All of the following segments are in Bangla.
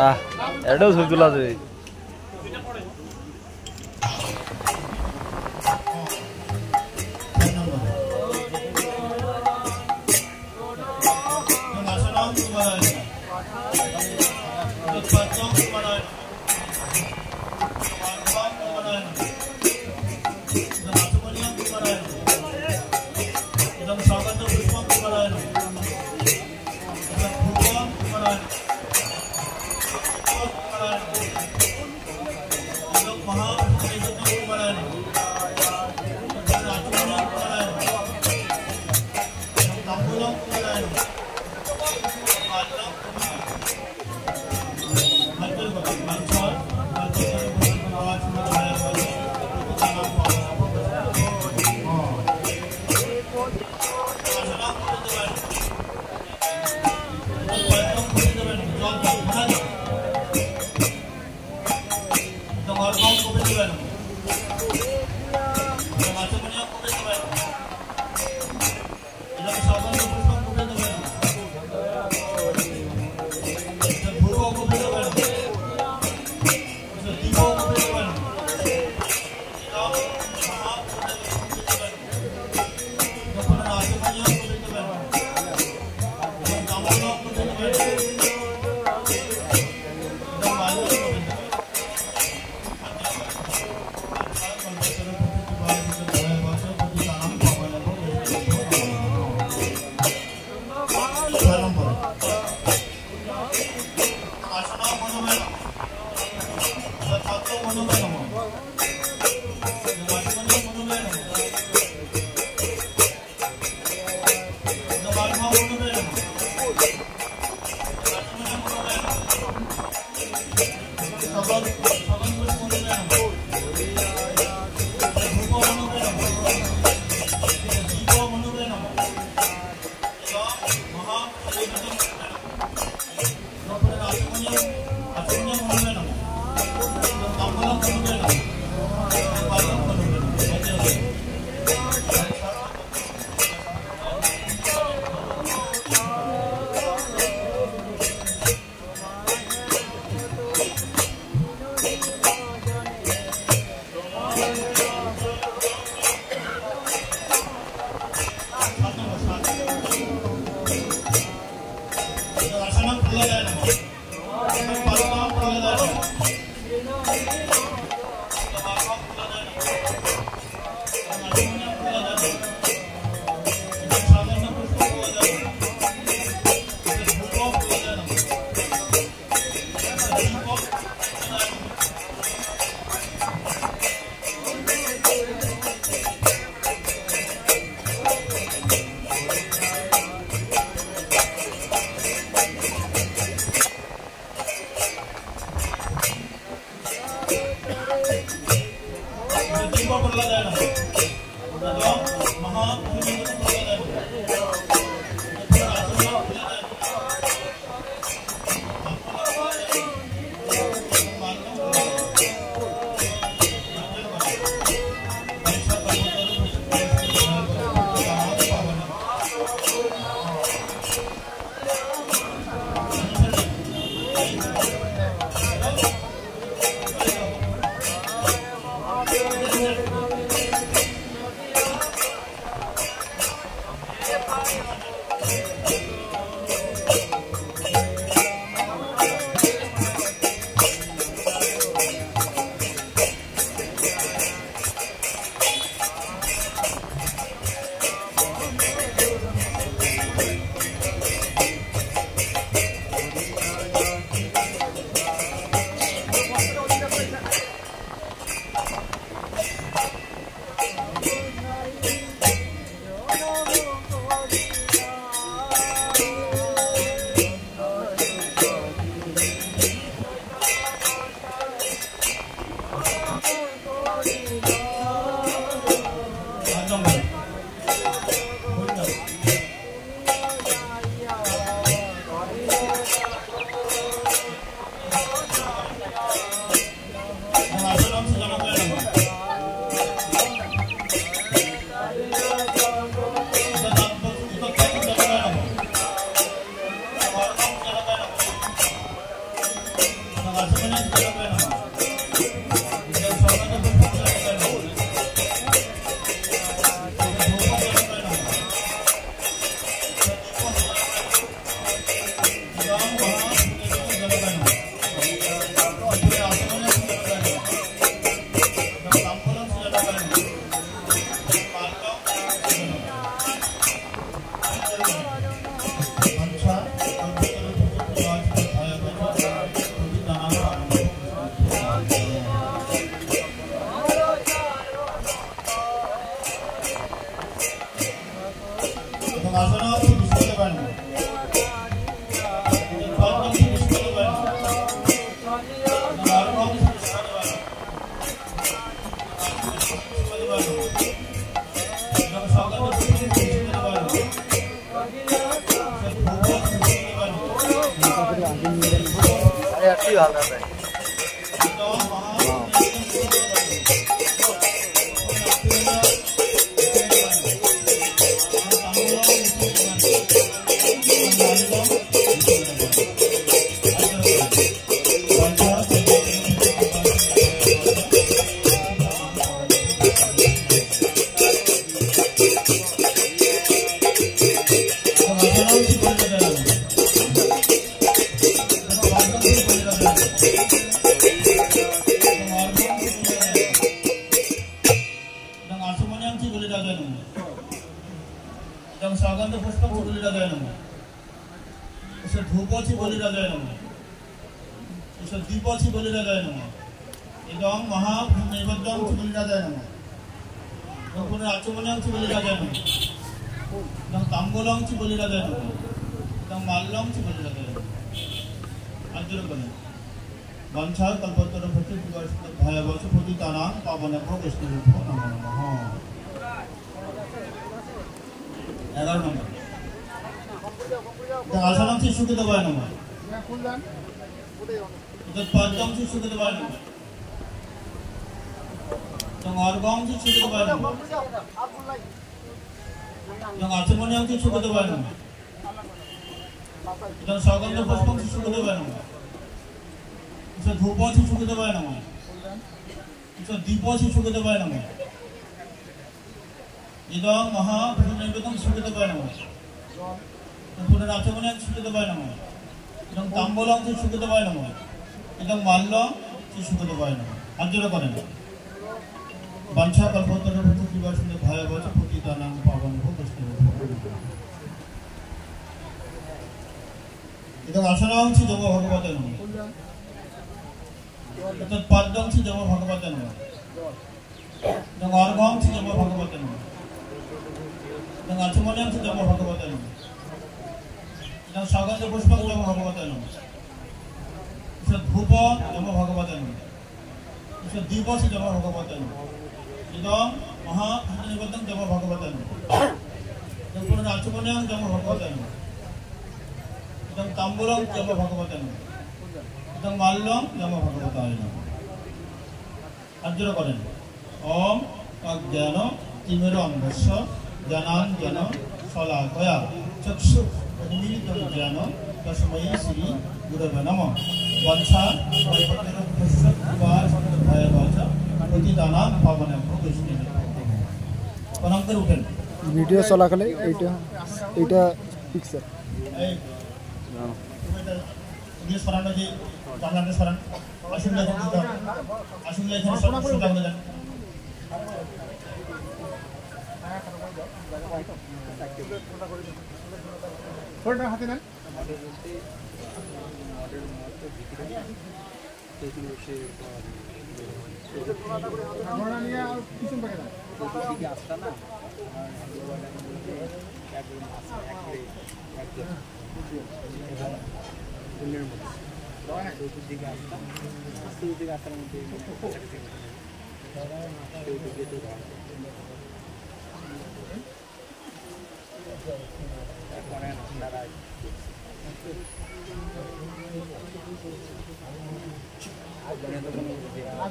আহ এটাও ছবি তোলা যাবে। হালকা তাই दीपची बलिराजाय नमः एवं महानैवेद्यं बलिराजाय नमः एवं पुनः आचमनीयं बलिराजाय नमः एवं ताम्बूलं बलिराजाय नमः एवं माल्यं बलिराजाय नमः आज्ञा करें वंशा कल्पतरुभ्यश्च भयवश पतितानां पावनेभ्यो वैष्णवेभ्यो नमो नमः 11 नंबर आसनं सुखदेवाय नमः तत्पाद्यं सुखदेवाय नमः अर्घं सुखदेवाय नमः आचमनीयं सुखदेवाय नमः सौगन्ध पुष्पं सुखदेवाय नमः धूप सुखदेवाय नमः दीप सुखदेवाय नमः इदं महानैवेद्यं सुखदेवाय नमः पुनराचमनीयं सुखदेवाय नमः इदं ताम्बूलं सुखदेवाय नमः इदं माल्यं सुखदेवाय नमः आज्ञा करें वंशा कल्पतरुभ्यश्च भयवश पतितानां पावनेभ्यो वैष्णवेभ्यो इदं आसनं जप भगवते नमः तत्पाद्यं जप भगवते नमः इदं अर्घं जप भगवते नमः इदं आचमनीयं जप भगवते नमः इदं सौगन्ध पुष्पं जप भगवते नमः धूप जप भगवते नमः दीप जप भगवते नमः इदं महानैवेद्यं जप भगवते नमः पुनः आचमनीयं जप भगवते नमः इदं ताम्बूलं जप भगवते नमः इदं माल्यं जप भगवताय नमः आज्ञा करें ओम अज्ञान तिमिरान्धस्य ज्ञानाञ्जन शलाकया चक्षु उन्मीलितं ज्ञान तस्मै श्री गुरवे नमः वंशा कल्पतरुभ्यश्च भयवश पतितानां पावनेभ्यो वैष्णवेभ्यो प्रणाम कर उठें ভিডিও চলাকালে এইটা ফিক্স এই ইংলিশ পড়ানো যে বাংলাতে পড়ান আসুন লেখেন দিতে আসুন লেখেন সব সুবিধা হয়ে যান ফোনটা হাতে নেন আমরা নিয়ে আর কিছু পাকে না দিকে আসতা না দিকে আসতা দিকে আসার মধ্যে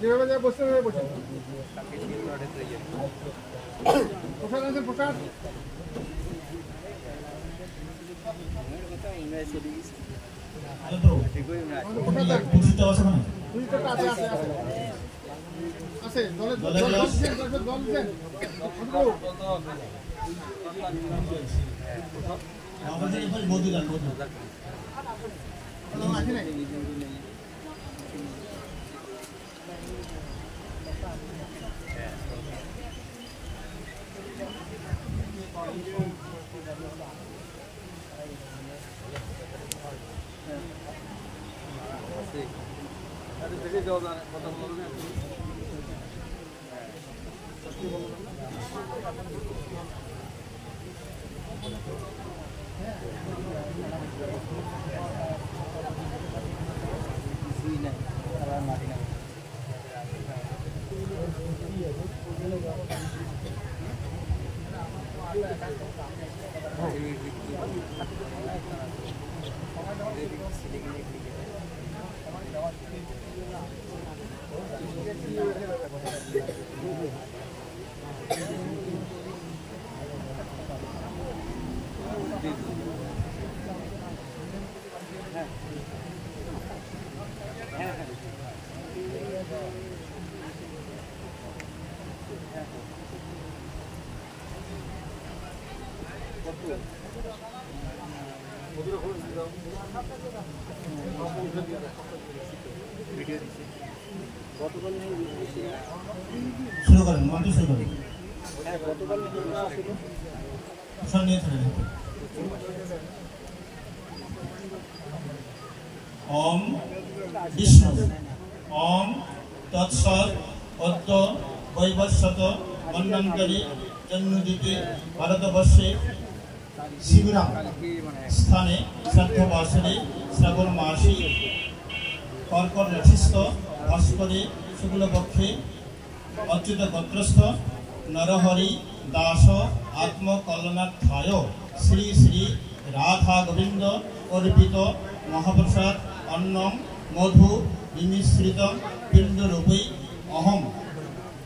যেভাবে যা বসতে হবে বসে প্রসাদ আছে প্রসাদ আছে শুরু করেন, মন্ত্র শুরু করেন। ওম বিষ্ণু ওম তৎসৎ অদ্য বৈবস্বত মন্বন্তরি জন্মদ্বীপে ভারতবর্ষে শিবিরাম স্থানে শ্রাদ্ধবাসরে শ্রাবণ মাসে কর্কট নক্ষস্থ ভাস্করে শুক্লপক্ষে অচ্যুত গোত্রস্থ নরহরি দাস আত্মকল্যাণার্থায় শ্রী শ্রী রাধা গোবিন্দ অর্পিত মহাপ্রসাদ অন্নম মধু বিমিশ্রিত পিণ্ডরূপে অহম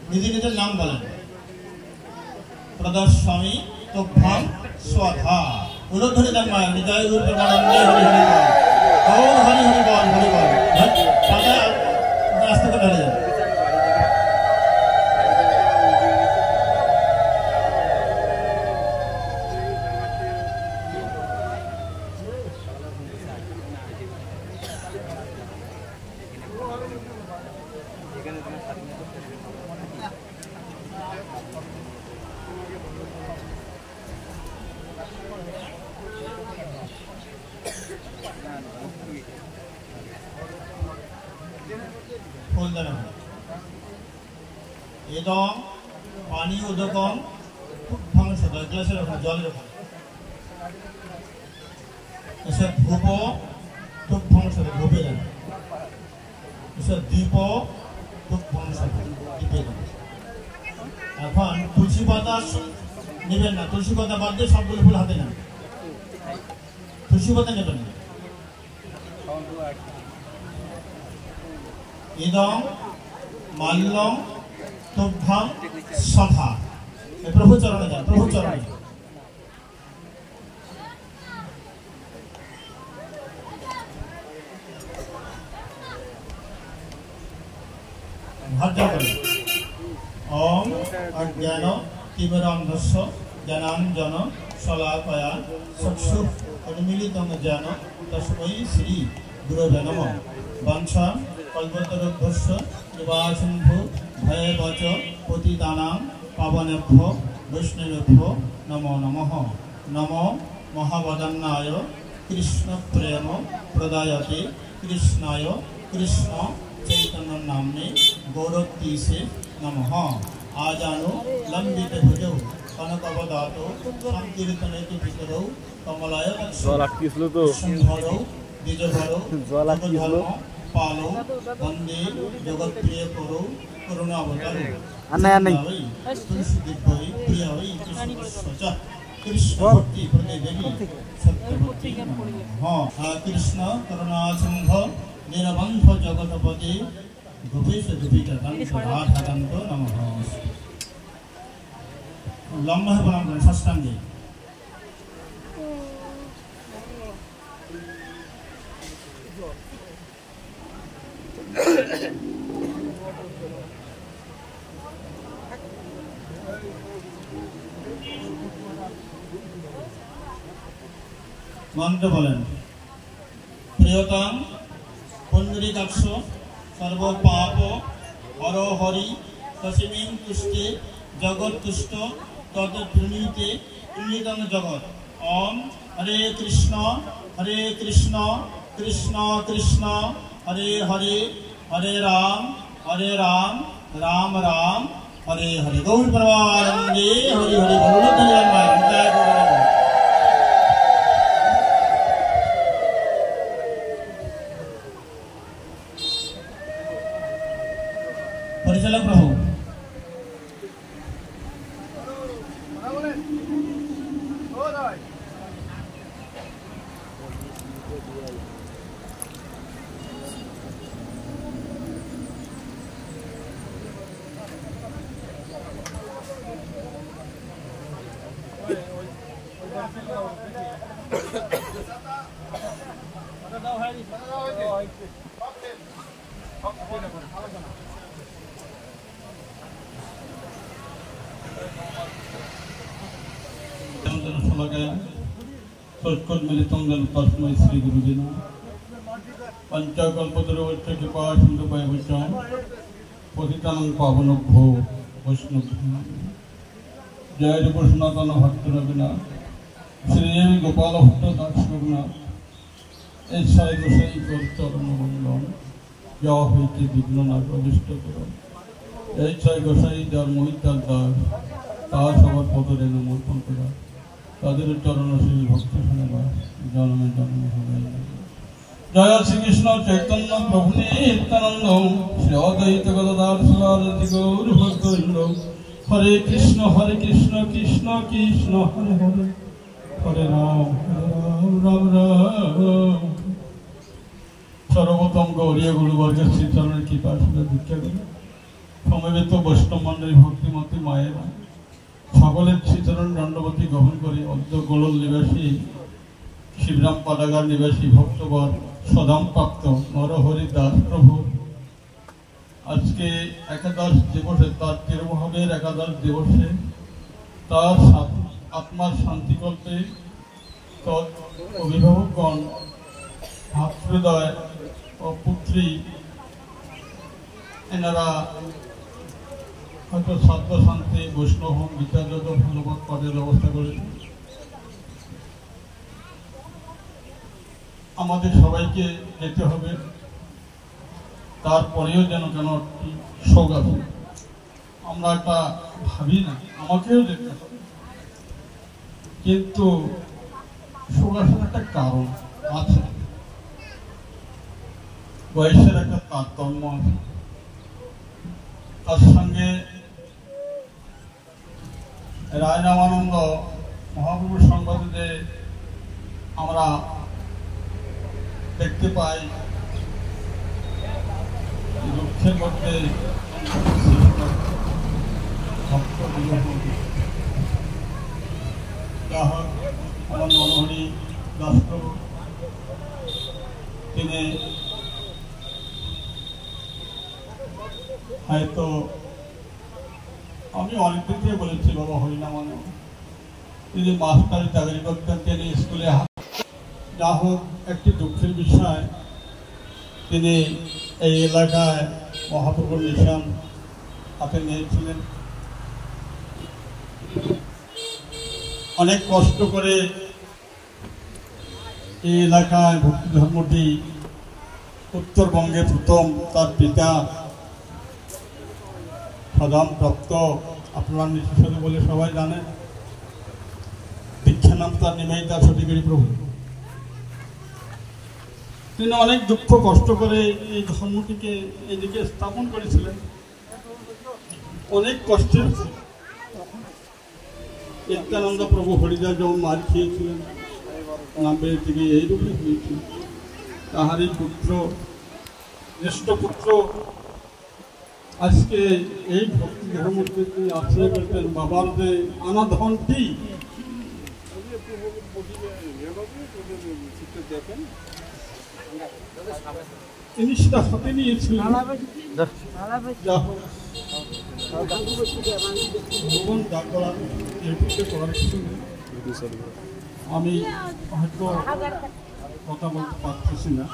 নিজ নিজের নাম বলেন প্রদর্শনী তোভ্যাম স্বধা উলধ্বনি দেন মায়ের হৃদয় রূপে বলন্দে হরি হরি বল হরি হরি বল হরি বল পাতা আস্তে করে ঢালে যান। এদম পানি উদকম তুভ্যাংশ গ্লাসের ওখানে জলের ওখানে এসব ধূপ তুভ্যাংশ ধূপে দেন এসব দীপ তুভ্যাংশ দীপে দেন। এখন তুলসী পাতা নেবেন না, তুলসী পাতা বাদ দিয়ে সবগুলো ফুল হাতে নেন, তুলসী পাতা নেবেন না। ইদম মাল্যম তুভ্যাম সভা প্রভু চরণে যান, প্রভু চরণে ভার্য করে ওম অজ্ঞান তিমিরান্ধস্য জ্ঞানাঞ্জন শলাকয়া চক্ষু উন্মীলিতং জ্ঞান তস্मै শ্রী গুরবে নমঃ। বাঞ্ছা কল্পতরুভ্যশ্চ কৃপাসিন্ধু ভয়েবচ পতিতানাং পাবনেভ্যো বৈষ্ণবেভ্যো নমো নমঃ। নমো মহাবদান্নায় কৃষ্ণ প্রেম প্রদায়তে কৃষ্ণায় কৃষ্ণ চৈতন্য নাম্নে গৌরতীসে নমঃ। আজানো লম্বিত ভুজৌ কনকবদাত সংকীর্তনেতু ভিতরৌ কমলায় সিংহরৌ দ্বিজভরৌ জগদ্ধর্ম পালৌ বন্দে জগৎপ্রিয় করৌ করুণাবতারৌ তুলসী দিব্যৈ প্রিয়ৈ কৃষ্ণস্য কৃষ্ণ ভক্তি প্রদে দেবী সত্যভক্তি নমঃ। কৃষ্ণ করুণাসিন্ধ নিরবন্ধ জগৎপতে গোপেশ গোপীকান্ত রাধাকান্ত নমঃ। লম্বা হয়ে প্রণাম করেন সাষ্টাঙ্গে। মন্ত্র বলেন প্রিয়তম পুণ্ডরীকাক্ষ সর্বপাপ হর হরি তস্মিং তুষ্টে জগৎ তুষ্ট তদ্প্রণীতে প্রণীতং জগৎ। ওম হরে কৃষ্ণ কৃষ্ণ কৃষ্ণ হরে হরে হরে রাম রাম রাম হরে হরে। গৌর পরমানন্দে হরি হরি বল। পরিচালক প্রভু श्री गुरुजी पंचकल्पतरुवच्च कृपा सिंधुपयवच्च पतितानां पावनभ्यो वैष्णवभ्यो जय रूप सनातन भक्त रघुनाथ श्री गोपाल भट्ट दास रघुनाथ ऐसाई गोसाई चरण बंदन जा हईते विघ्न नाग अभिष्ट कर ऐसाई गोसाई जार मोहितार दास तार सবার পদরে নমস্কার করা তাদের চরণ শ্রী ভক্ত শোনাবাস জন্মে জন্মে সবাই जय श्री कृष्ण चैतन्य प्रभु नित्यानंद श्री अद्वैत गदाधर शिवासादि गौर भक्तवृंद हरे कृष्ण कृष्ण कृष्ण हरे हरे हरे राम राम राम सर्वप्रथम गौरीय गुरुवर्ग श्री चरण कृपा दीक्षा करें समवेत वैष्णव मंडली भक्तिमती मायेरा सकलेर श्रीचरण दंडवती ग्रहण करे अद्य गोलल निवासी शिवराम पाडागार निवासी भक्तगण सदाम प्राप्त नरहरि दास प्रभु आज के एकादश दिवसे तार तिरुभावेर एकादश दिवसे तार आत्मार शांतिकल्पे तत् अभिभावकगण भातृदय और पुत्री एनारा हयतो छात्र शांति वैष्णव होम विद्याजत भागवत पाठेर व्यवस्था करेছেন আমাদের সবাইকে যেতে হবে তারপরেও যেন কেন শোক আছে আমরা একটা ভাবি না আমাকেও যেতে হবে কিন্তু শোক আসার একটা কারণ আছে বয়সের একটা তারতম্য আছে তার সঙ্গে রায়রামানন্দ মহাপ্রভুর সংবাদে যে আমরা देखते पाई दुखेर मध्य नरहरि दास प्रभु হয়তো আমি অনেকদিন থেকে বলেছি বাবা হরিনাম তিনি মাস্টারি চাকরি করতেন তিনি স্কুলে যা হোক একটি দুঃখের বিষয় তিনি এই এলাকায় মহাপ্রভুর মিশন হাতে নিয়েছিলেন অনেক কষ্ট করে এই এলাকায় ভক্তি ধর্মটি উত্তরবঙ্গে প্রথম তার পিতা সদাম প্রাপ্ত আপনারা নিশ্চয় বলে সবাই জানেন দীক্ষা নাম তার নিমাইতা সঠিকারী প্রভু তিনি অনেক দুঃখ কষ্ট করে এই ধর্মটিকে এদিকে স্থাপন করেছিলেন অনেক কষ্টের নিত্যানন্দ প্রভু হরিদাস যেমন মার খেয়েছিলেন নামের দিকে এইরূপই হয়েছিল তাহারই পুত্র জ্যেষ্ঠ পুত্র আজকে এই ভক্তি ধর্মকে তিনি আশ্রয় করতেন বাবার যে আনাধনটি দেখেন তিনি সেটা হাতে নিয়েছিলেন আমি হয়তো কথা বলতে পারতেছি না।